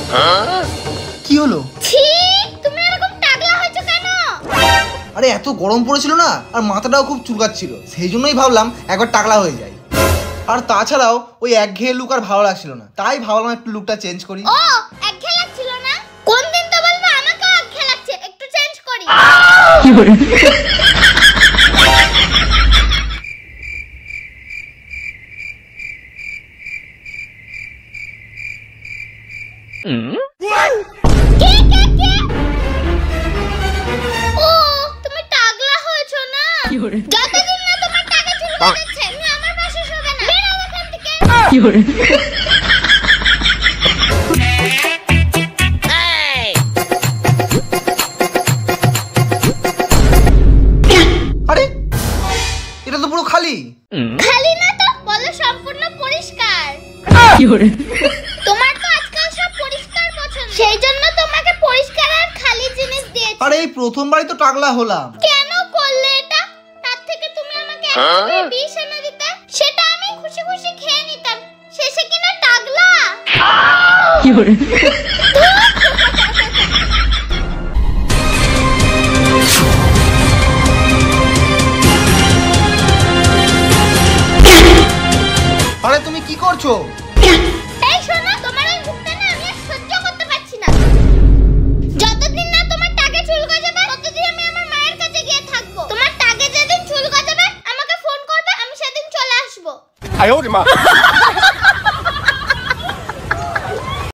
কি হলো? ছি, তুমি এরকম টাকলা হয়েছো কেন? আরে এত গরম পড়েছিল না, আর মাথাটাও খুব চুলকাচ্ছিল, সেই জন্যই ভাবলাম একবার টাকলা হয়ে যাই। আর তাছাড়াও ওই একঘেয়ে লুক আর ভালো লাগছিল না, তাই ভাবলাম একটু লুকটা চেঞ্জ করি। ও, একঘেয়ে লাগছিল না? কোন দিন তো বলবে আমাকেও একঘেয়ে লাগছে, একটু চেঞ্জ করি। কি বলে? কে কে কে? ও, তুমি টাকলা হয়েছো না? কি বলে? যতদিন না তোমার টাকা চুলকাচ্ছে, তুমি আমার পাশে শোবে না। বের হও এখান থেকে। কি বলে? আরে এটা তো পুরো খালি। খালি না তো, বলো সম্পূর্ণ পরিষ্কার। কি বলে? তোমার তো আজকাল সব পরিষ্কার পছন্দ, সেই জন্য তোমাকে পরিষ্কার আর খালি জিনিস দিয়েছি। আরে এই প্রথমবারই তো টাকলা হলাম। কেন করলে এটা? তার থেকে তুমি আমাকে একটা বিষ এনে দিতে, সেটা আমি খুশি খুশি খেয়ে নিতাম, শেষে কিনা টাকলা। কি বলে? আরে তুমি কি করছো? এই শোনো, তোমার ওই মুখটা না আমি আর সহ্য করতে পারছি না। যতদিন না তোমার টাকে চুল গজাবে, ততদিন আমি আমার মায়ের কাছে গিয়ে থাকবো। তোমার টাকে যেদিন চুল গজাবে আমাকে ফোন করবে, আমি সেদিন চলে আসবো।